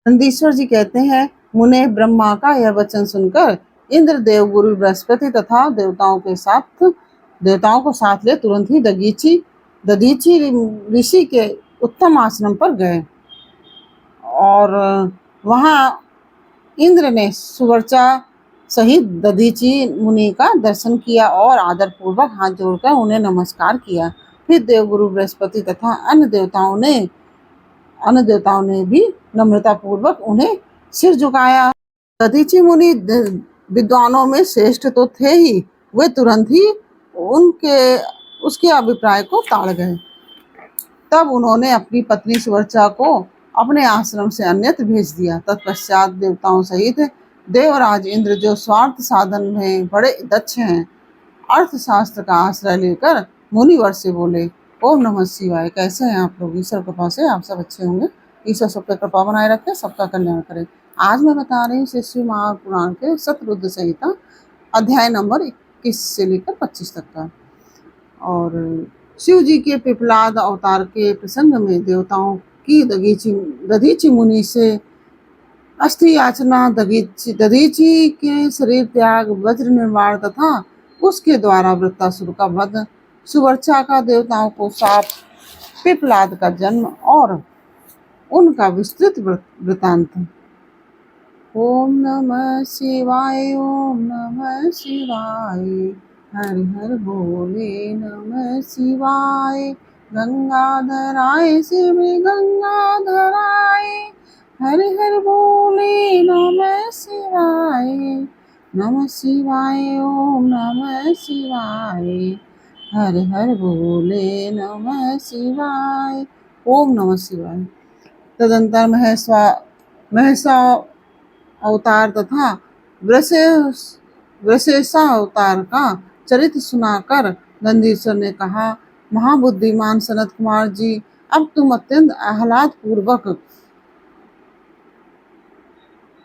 नंदीश्वर जी कहते हैं, मुने ब्रह्मा का यह वचन सुनकर इंद्र देवगुरु बृहस्पति तथा देवताओं को साथ ले तुरंत ही दधीची ऋषि के उत्तम आश्रम पर गए और वहां इंद्र ने सुवर्चा सहित दधीची मुनि का दर्शन किया और आदर पूर्वक हाथ जोड़कर उन्हें नमस्कार किया। फिर देवगुरु बृहस्पति तथा अन्य देवताओं ने भी नम्रता पूर्वक उन्हें सिर झुकाया। दधीची मुनि विद्वानों में श्रेष्ठ तो थे ही, वे तुरंत ही उसके अभिप्राय को ताड़ गए। तब उन्होंने अपनी पत्नी सुवर्चा को अपने आश्रम से अन्यत्र भेज दिया। तत्पश्चात देवताओं सहित देवराज इंद्र, जो स्वार्थ साधन में बड़े दक्ष हैं, अर्थशास्त्र का आश्रय लेकर मुनिवर से बोले, ओम नमः शिवाय। कैसे हैं आप लोग? ईश्वर कृपा से आप सब अच्छे होंगे। ईश्वर सब पे कृपा बनाए रखे, सबका कल्याण करे। आज मैं बता रही हूँ श्री शिव महापुराण के शतरुद्र संहिता अध्याय नंबर 21 से लेकर 25 तक का। और शिव जी के पिपलाद अवतार के प्रसंग में देवताओं की दधीची मुनि से अस्थि याचना, दधीची के शरीर त्याग, वज्र निर्माण तथा उसके द्वारा वृत्तासुर का वध, सुवर्चा का देवताओं को शाप, पिपलाद का जन्म और उनका विस्तृत वृतांत। ओम नमः शिवाय, ओम नमः शिवाय, हर हर बोले नमः शिवाय। गंगाधराय शिव गंगाधराय, हर हर बोले नमः शिवाय। नमः शिवाय, ओम नमः शिवाय, हर हर बोले नमः शिवाय। ओम नमः शिवाय। तदंतर महेशा अवतार तथा वृषेशा अवतार का चरित्र सुनाकर नंदीश्वर ने कहा, महाबुद्धिमान सनत कुमार जी, अब तुम अत्यंत आह्लाद पूर्वक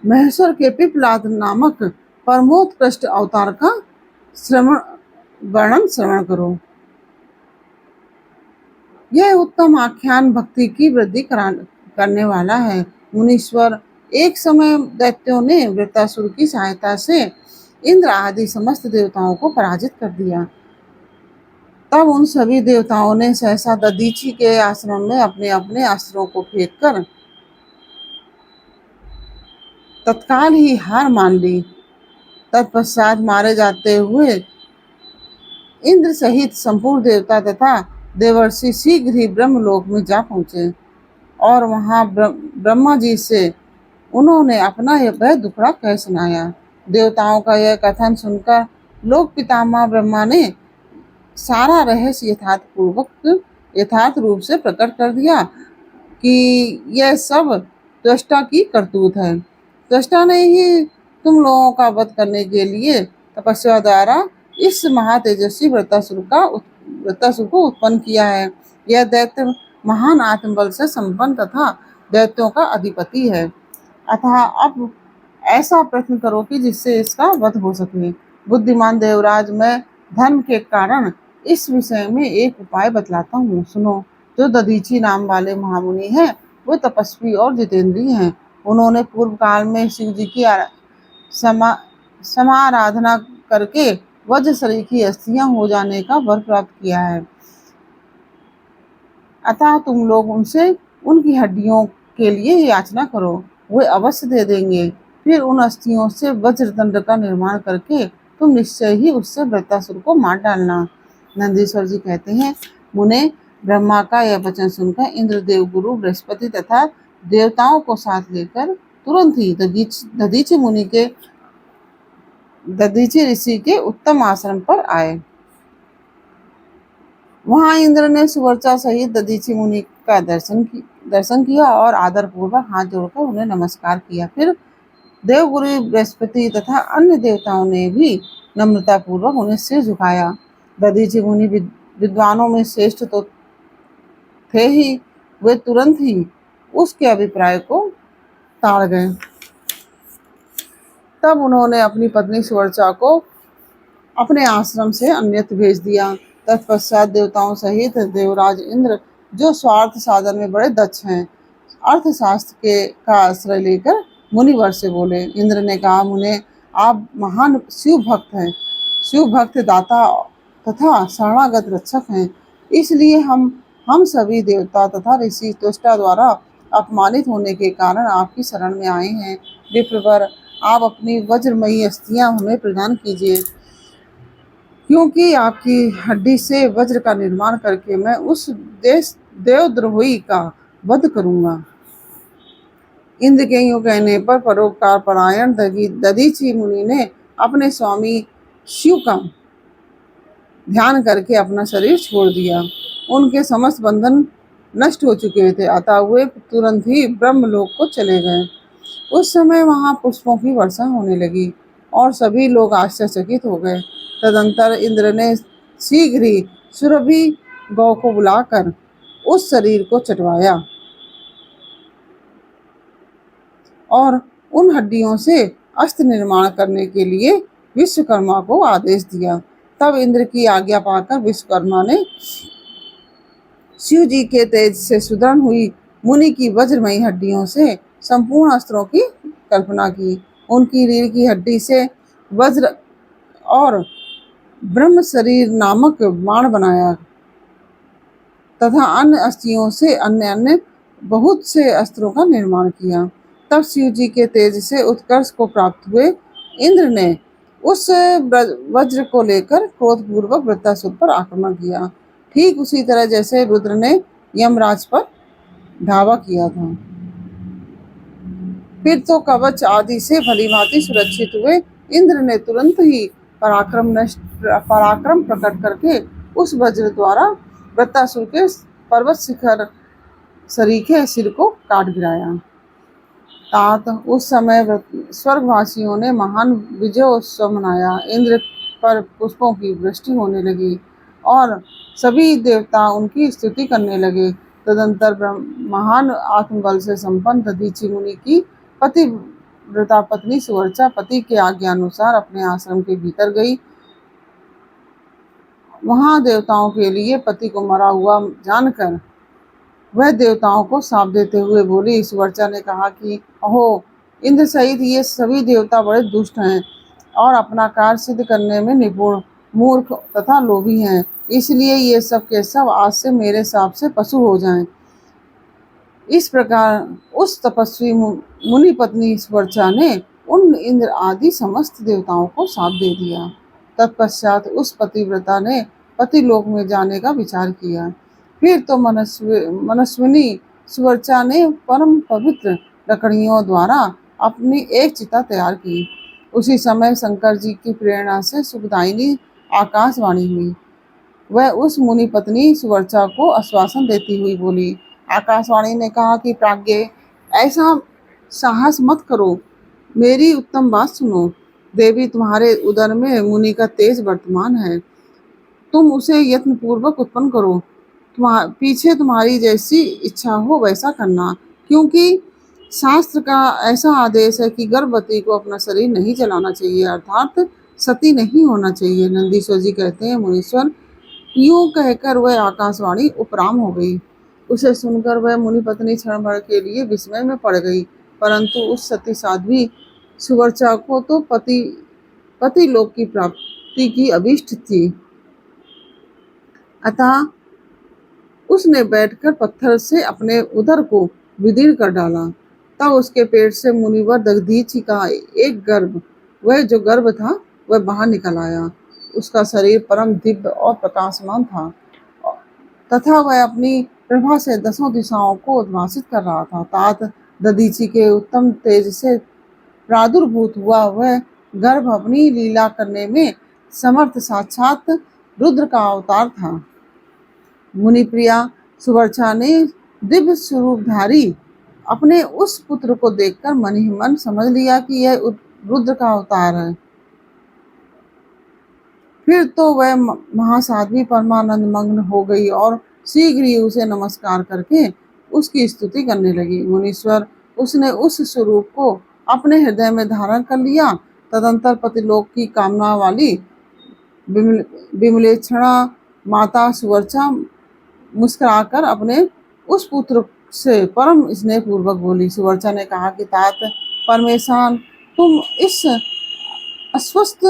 महेश्वर के पिपलाद नामक परमोत्कृष्ट अवतार का वर्णन श्रवण करो। यह उत्तम आख्यान भक्ति की वृद्धि करने वाला है। मुनीश्वर, एक समय दैत्यों ने वृत्तासुर की सहायता से इंद्र आदि समस्त देवताओं को पराजित कर दिया। तब उन सभी देवताओं ने सहसा दधीची के आश्रम में अपने अपने अस्त्रों को फेंककर तत्काल ही हार मान ली। तत्पश्चात मारे जाते हुए इंद्र सहित संपूर्ण देवता तथा देवर्षि शीघ्र ही ब्रह्मलोक में जा पहुंचे और वहां ब्रह्मा जी से उन्होंने अपना वह दुखड़ा कह सुनाया। देवताओं का यह कथन सुनकर लोक पितामह ब्रह्मा ने सारा रहस्य यथार्थ रूप से प्रकट कर दिया कि यह सब त्वष्टा की करतूत है। त्वष्टा ने ही तुम लोगों का वध करने के लिए तपस्या द्वारा इस महातेजस्वी वृत्तासुर को उत्पन्न किया है। यह दैत्य महान आत्मबल से संपन्न तथा दैत्यों का अधिपति है। अतः अब ऐसा प्रश्न करो कि जिससे इसका वध हो सके। बुद्धिमान देवराज, मैं धर्म के कारण इस विषय में एक उपाय बतलाता हूँ, सुनो। जो दधीची नाम वाले महामुनि हैं, वे तपस्वी और जितेंद्रिय हैं। उन्होंने पूर्व काल में शिव जी की समाराधना करके वज्र शरीर की अस्थियां हो जाने का वर प्राप्त किया है। अतः तुम लोग उनसे उनकी हड्डियों के लिए याचना करो, वे अवश्य दे देंगे। फिर उन अस्थियों से वज्रदंड का निर्माण करके तुम निश्चय ही उससे वृत्तासुर को मार डालना। नंदीश्वर जी कहते हैं, मुने, ब्रह्मा का यह वचन सुनकर इंद्र देवगुरु बृहस्पति तथा देवताओं को साथ लेकर तुरंत ही दधीची ऋषि के उत्तम आश्रम पर आए। वहां इंद्र ने सुवर्चा सहित दधीची मुनि का दर्शन किया और आदर पूर्वक हाथ जोड़कर उन्हें नमस्कार किया। फिर देवगुरु बृहस्पति तथा अन्य देवताओं ने भी नम्रता पूर्वक उन्हें सिर झुकाया। दधीची मुनि विद्वानों में श्रेष्ठ तो थे ही, वे तुरंत ही उसके अभिप्राय को ताड़ गए। तब उन्होंने अपनी पत्नी सुवर्चा को अपने आश्रम से अन्यत्र भेज दिया। तत्पश्चात देवताओं सहित देवराज इंद्र, जो स्वार्थ साधन में बड़े दक्ष हैं, अर्थशास्त्र के का आश्रय लेकर मुनिवर से बोले। इंद्र ने कहा, मुने, आप महान शिव भक्त हैं, शिव भक्त दाता तथा शरणागत रक्षक हैं, इसलिए हम सभी देवता तथा ऋषि त्वष्टा द्वारा अपमानित होने के कारण आपकी शरण में आए हैं। विप्रवर, आप अपनी वज्रमयी अस्थियां हमें प्रदान कीजिए, क्योंकि आपकी हड्डी से वज्र का निर्माण करके मैं उस देवद्रोही का वध करूंगा। इंद्र के यूं कहने पर परोपकार परायण दधीचि मुनि ने अपने स्वामी शिव का ध्यान करके अपना शरीर छोड़ दिया। उनके समस्त बंधन नष्ट हो चुके थे, अतः वे तुरंत ही ब्रह्मलोक को चले गए। उस समय वहां पुष्पों की वर्षा होने लगी और सभी लोग आश्चर्यचकित हो गए। तदंतर इंद्र ने शीघ्र ही सुरभि गौ को बुलाकर उस शरीर को चटवाया और उन हड्डियों से अस्त्र निर्माण करने के लिए विश्वकर्मा को आदेश दिया। तब इंद्र की आज्ञा पाकर विश्वकर्मा ने शिव जी के तेज से सुदृढ़ हुई मुनि की वज्रमयी हड्डियों से संपूर्ण अस्त्रों की कल्पना की। उनकी रीढ़ की हड्डी से वज्र और ब्रह्म शरीर नामक बाण बनाया तथा अन्य अस्थियों से अन्य अन्य बहुत से अस्त्रों का निर्माण किया। तब शिव जी के तेज से उत्कर्ष को प्राप्त हुए इंद्र ने उस वज्र को लेकर क्रोधपूर्वक वृत्तासुर पर आक्रमण किया, ठीक उसी तरह जैसे रुद्र ने यमराज पर धावा किया था। फिर तो कवच आदि से भलीभांति सुरक्षित हुए इंद्र ने तुरंत ही पराक्रम प्रकट करके उस वज्र द्वारा वृत्तासुर के पर्वत शिखर सरीखे सिर को काट गिराया। तात उस समय स्वर्गवासियों ने महान विजयोत्सव मनाया। इंद्र पर पुष्पों की वृष्टि होने लगी और सभी देवता उनकी स्तुति करने लगे। तदंतर महान आत्मबल से संपन्न दधीचि मुनि की पतिव्रता पत्नी सुवर्चा पति के आज्ञानुसार अपने आश्रम के भीतर गई। वहां देवताओं के लिए पति को मरा हुआ जानकर वह देवताओं को शाप देते हुए बोली। सुवर्चा ने कहा कि अहो, इंद्र सहित ये सभी देवता बड़े दुष्ट हैं और अपना कार्य सिद्ध करने में निपुण, मूर्ख तथा लोभी हैं, इसलिए ये सब के सब आज से मेरे शाप से पशु हो जाएं। इस प्रकार उस तपस्वी मुनि पत्नी सुवर्चा ने उन इंद्र आदि समस्त देवताओं को शाप दे दिया। तत्पश्चात उस पतिव्रता ने पतिलोक में जाने का विचार किया। फिर तो मनस्विनी सुवर्चा ने परम पवित्र लकड़ियों द्वारा अपनी एक चिता तैयार की। उसी समय शंकर जी की प्रेरणा से सुखदायिनी आकाशवाणी हुई। वह उस मुनि पत्नी सुवर्चा को आश्वासन देती हुई बोली। आकाशवाणी ने कहा कि प्राज्ञ, ऐसा साहस मत करो, मेरी उत्तम बात सुनो। देवी, तुम्हारे उदर में मुनि का तेज वर्तमान है, तुम उसे यत्न पूर्वक उत्पन्न करो। पीछे तुम्हारी जैसी इच्छा हो वैसा करना, क्योंकि शास्त्र का ऐसा आदेश है कि गर्भवती को अपना शरीर नहीं जलाना चाहिए, अर्थात सती नहीं होना चाहिए। नंदीश्वर जी कहते हैं, मुनीश्वर, यूं कहकर वह आकाशवाणी उपराम हो गई। उसे सुनकर वह मुनि पत्नी क्षण भर के लिए विस्मय में पड़ गई, परंतु उस सती साध्वी सुवर्चा को तो पति लोक की प्राप्ति की अभीष्ट थी, अतः उसने बैठकर पत्थर से अपने उदर को विदीर्ण कर डाला। तब उसके पेट से मुनिवर दधीचि का एक गर्भ, वह जो गर्भ था, वह बाहर निकल आया। उसका शरीर परम दिव्य और प्रकाशमान था तथा वह अपनी प्रभा से दसों दिशाओं को उद्भासित कर रहा था। तात दधीचि के उत्तम तेज से प्रादुर्भूत हुआ वह गर्भ अपनी लीला करने में समर्थ साक्षात रुद्र का अवतार था। मुनिप्रिया सुवर्चा ने दिव्य स्वरूपधारी अपने उस पुत्र को देखकर मन ही मन समझ लिया कि यह रुद्र का अवतार है। फिर तो वह महासाध्वी परमानंद मग्न हो गई और शीघ्र ही उसे नमस्कार करके उसकी स्तुति करने लगी। मुनीश्वर, उसने उस स्वरूप को अपने हृदय में धारण कर लिया। तदंतर पतिलोक की कामना वाली विमलेक्षणा माता सुवर्चा मुस्कुराकर अपने उस पुत्र से परम स्नेह पूर्वक बोली। सुवर्चा ने कहा कि तात परमेशान, तुम इस अस्वस्थ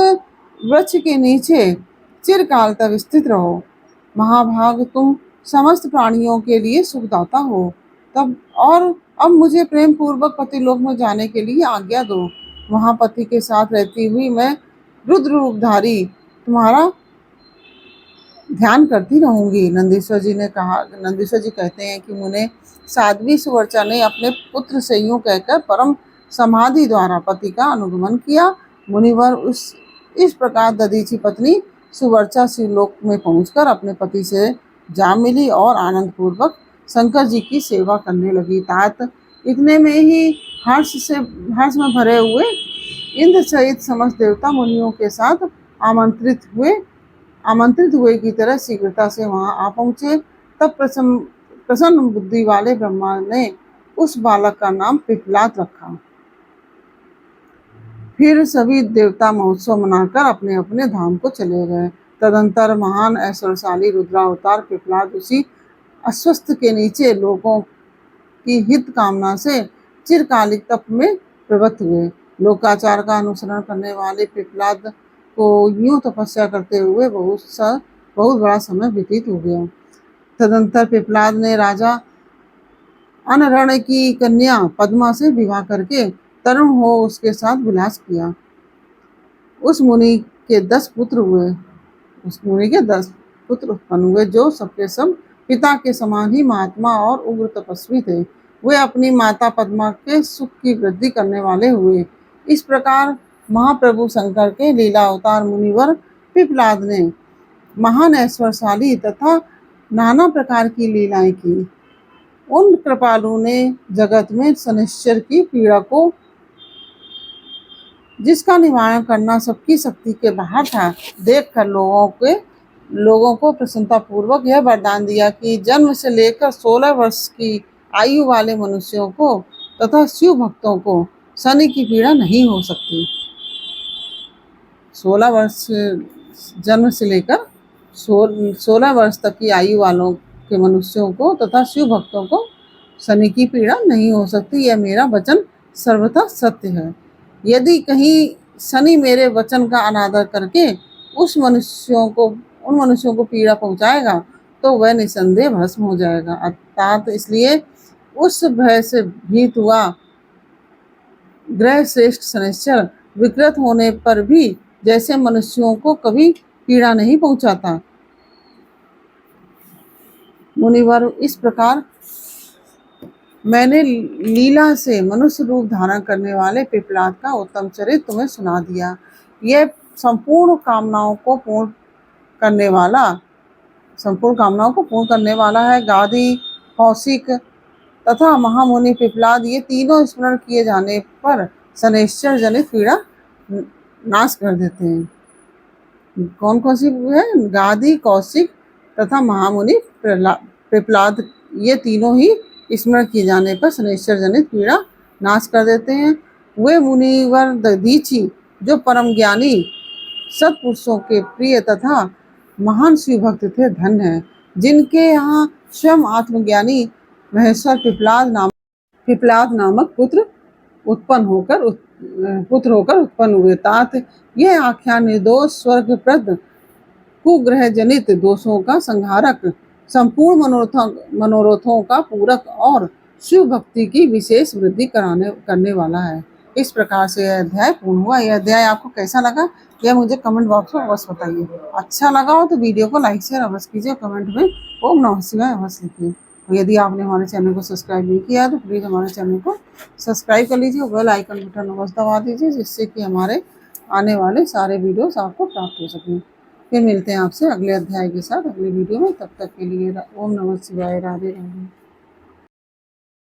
वृक्ष के नीचे चिरकाल तक स्थित रहो। महाभाग, तुम समस्त प्राणियों के लिए सुखदाता हो। तब और अब मुझे प्रेम पूर्वक पतिलोक में जाने के लिए आज्ञा दो। वहां पति के साथ रहती हुई मैं रुद्र रूपधारी तुम्हारा ध्यान करती रहूंगी। नंदीश्वर जी कहते हैं कि मुने साध्वी सुवर्चा ने अपने पुत्र से यूं कहकर परम समाधि द्वारा पति का अनुगमन किया। मुनिवर इस प्रकार दधीचि पत्नी सुवर्चा शिवलोक में पहुंचकर अपने पति से जा मिली और आनंद पूर्वक शंकर जी की सेवा करने लगी। तात इतने में ही हर्ष में भरे हुए इंद्र सहित समस्त देवता मुनियों के साथ आमंत्रित हुए की तरह शीघ्रता से वहां आ पहुंचे। तब प्रसन्न बुद्धि वाले ब्रह्मा ने उस बालक का नाम पिप्पलाद रखा। फिर सभी देवता महोत्सव मनाकर अपने अपने धाम को चले गए। तदंतर महान ऐश्वर्यशाली रुद्रावतार पिप्पलाद उसी अस्वस्थ के नीचे लोगों की हित कामना से चिरकालिक तप में प्रवृत्त हुए। लोकाचार का अनुसरण करने वाले पिप्पलाद को यूं तपस्या करते हुए बहुत बड़ा समय व्यतीत हो गया। तदंतर पिप्पलाद ने राजा अनरण की कन्या पद्मा से विवाह करके तरुण हो उसके साथ विलास किया। उस मुनि के 10 पुत्र उत्पन्न हुए जो सबके सब पिता के समान ही महात्मा और उग्र तपस्वी थे। वे अपनी माता पद्मा के सुख की वृद्धि करने वाले हुए। इस प्रकार महाप्रभु शंकर के लीला अवतार मुनिवर पिप्पलाद ने महान ऐश्वर्यशाली तथा नाना प्रकार की लीलाएं की। उन कृपालु ने जगत में शनैश्चर की पीड़ा को, जिसका निवारण करना सबकी शक्ति के बाहर था, देखकर लोगों को प्रसन्नता पूर्वक यह वरदान दिया कि जन्म से लेकर 16 वर्ष की आयु वाले मनुष्यों को तथा शिव भक्तों को शनि की पीड़ा नहीं हो सकती। 16 वर्ष जन्म से लेकर 16 वर्ष तक की आयु वालों के मनुष्यों को तथा शिव भक्तों को शनि की पीड़ा नहीं हो सकती। यह मेरा वचन सर्वथा सत्य है। यदि कहीं शनि मेरे वचन का अनादर करके उन मनुष्यों को पीड़ा पहुंचाएगा तो वह निसंदेह भस्म हो जाएगा। अर्थात इसलिए उस भय से भीत हुआ ग्रह श्रेष्ठ शनैश्चर विकृत होने पर भी जैसे मनुष्यों को कभी पीड़ा नहीं पहुंचाता। मुनिवर, इस प्रकार मैंने लीला से मनुष्य रूप धारण करने वाले पिप्पलाद का उत्तम चरित्र तुम्हें सुना दिया। यह संपूर्ण कामनाओं को पूर्ण करने वाला है। गादी, कौशिक तथा महामुनि पिप्पलाद ये तीनों स्मरण किए जाने पर शनैश्चर जनित पीड़ा नाश कर देते हैं। कौन कौन सी है? गादी, कौशिक तथा महामुनि पिप्पलाद ये तीनों ही स्मरण किए जाने पर शनैश्चर जनित पीड़ा नाश कर देते हैं। वे मुनिवर दधीचि जो परम ज्ञानी सत्पुरुषों के प्रिय तथा महान शिव भक्त थे, धन्य है जिनके यहाँ स्वयं आत्मज्ञानी महेश्वर पिप्पलाद नामक पुत्र होकर उत्पन्न हुए। तात यह आख्यान निर्दोष स्वर्गप्रद कुग्रह जनित दोषों का संहारक, संपूर्ण मनोरथों का पूरक और शिव भक्ति की विशेष वृद्धि करने वाला है। इस प्रकार से यह अध्याय पूर्ण हुआ। यह अध्याय आपको कैसा लगा यह मुझे कमेंट बॉक्स में अवश्य बताइए। अच्छा लगा हो तो वीडियो को लाइक शेयर अवश्य कीजिए। कमेंट में ओम नमः शिवाय अवश्य लिखिए। और यदि आपने हमारे चैनल को सब्सक्राइब नहीं किया है तो प्लीज़ हमारे चैनल को सब्सक्राइब कर लीजिए। बेल आइकन बटन अवश्य दबा दीजिए जिससे कि हमारे आने वाले सारे वीडियोस आपको प्राप्त हो सकें। फिर मिलते हैं आपसे अगले अध्याय के साथ अगले वीडियो में। तब तक के लिए ओम नमः शिवाय, राधे राधे।